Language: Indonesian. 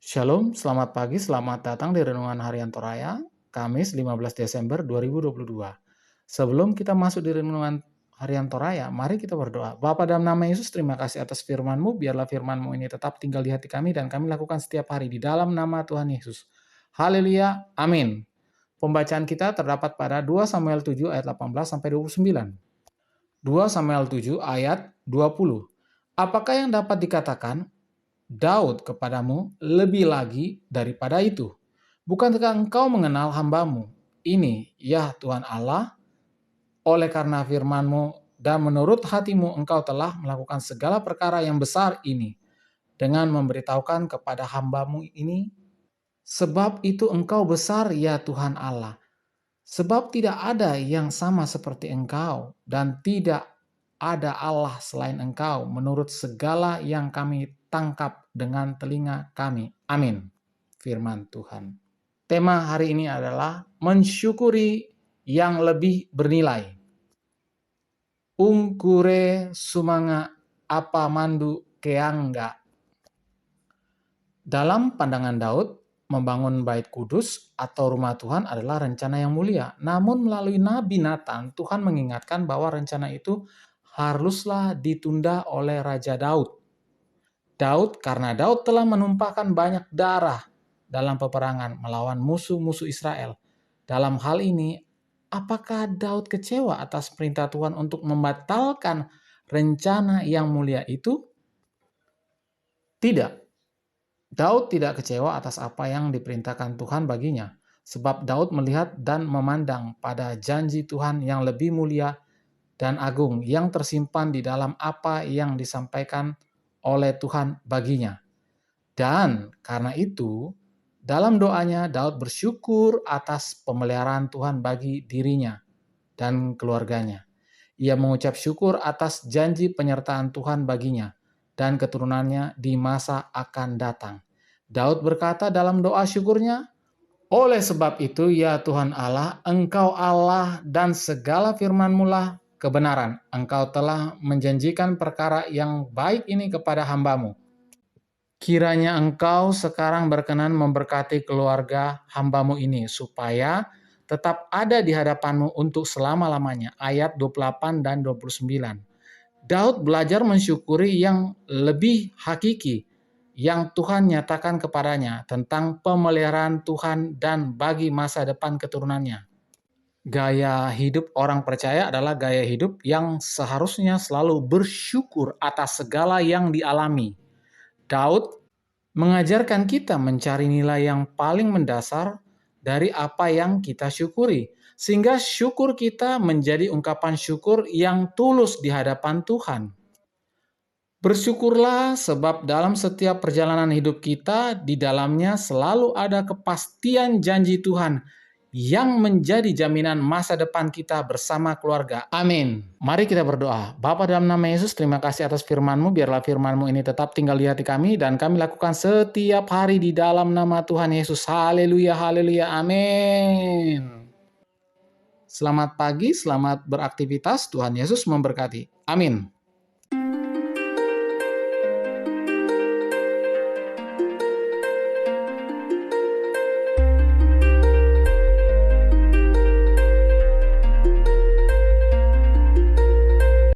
Shalom, selamat pagi, selamat datang di Renungan Harian Toraya, Kamis 15 Desember 2022. Sebelum kita masuk di Renungan Harian Toraya, mari kita berdoa. Bapa dalam nama Yesus, terima kasih atas firman-Mu, biarlah firman-Mu ini tetap tinggal di hati kami dan kami lakukan setiap hari di dalam nama Tuhan Yesus. Haleluya, amin. Pembacaan kita terdapat pada 2 Samuel 7 ayat 18 sampai 29. 2 Samuel 7 ayat 20. Apakah yang dapat dikatakan Daud kepadamu lebih lagi daripada itu? Bukankah engkau mengenal hambamu ini, ya Tuhan Allah, oleh karena firman-Mu dan menurut hatimu engkau telah melakukan segala perkara yang besar ini dengan memberitahukan kepada hambamu ini, sebab itu engkau besar ya Tuhan Allah. Sebab tidak ada yang sama seperti engkau dan tidak ada Allah selain engkau menurut segala yang kami tangkap dengan telinga kami. Amin. Firman Tuhan. Tema hari ini adalah mensyukuri yang lebih bernilai. Ungkure sumanga apa mandu keangga. Dalam pandangan Daud, membangun bait kudus atau rumah Tuhan adalah rencana yang mulia. Namun melalui Nabi Nathan, Tuhan mengingatkan bahwa rencana itu haruslah ditunda oleh Raja Daud. Karena Daud telah menumpahkan banyak darah dalam peperangan melawan musuh-musuh Israel. Dalam hal ini, apakah Daud kecewa atas perintah Tuhan untuk membatalkan rencana yang mulia itu? Tidak. Daud tidak kecewa atas apa yang diperintahkan Tuhan baginya, sebab Daud melihat dan memandang pada janji Tuhan yang lebih mulia dan agung yang tersimpan di dalam apa yang disampaikan oleh Tuhan baginya. Dan karena itu, dalam doanya Daud bersyukur atas pemeliharaan Tuhan bagi dirinya dan keluarganya. Ia mengucap syukur atas janji penyertaan Tuhan baginya dan keturunannya di masa akan datang. Daud berkata dalam doa syukurnya, oleh sebab itu ya Tuhan Allah, Engkau Allah dan segala firman-Mu lah kebenaran. Engkau telah menjanjikan perkara yang baik ini kepada hamba-Mu. Kiranya Engkau sekarang berkenan memberkati keluarga hamba-Mu ini, supaya tetap ada di hadapan-Mu untuk selama-lamanya. Ayat 28 dan 29. Daud belajar mensyukuri yang lebih hakiki yang Tuhan nyatakan kepadanya tentang pemeliharaan Tuhan dan bagi masa depan keturunannya. Gaya hidup orang percaya adalah gaya hidup yang seharusnya selalu bersyukur atas segala yang dialami. Daud mengajarkan kita mencari nilai yang paling mendasar dari apa yang kita syukuri, sehingga syukur kita menjadi ungkapan syukur yang tulus di hadapan Tuhan. Bersyukurlah sebab dalam setiap perjalanan hidup kita, di dalamnya selalu ada kepastian janji Tuhan yang menjadi jaminan masa depan kita bersama keluarga. Amin. Mari kita berdoa. Bapa dalam nama Yesus, terima kasih atas firman-Mu. Biarlah firman-Mu ini tetap tinggal di hati kami dan kami lakukan setiap hari di dalam nama Tuhan Yesus. Haleluya, haleluya, amin. Selamat pagi, selamat beraktivitas. Tuhan Yesus memberkati. Amin.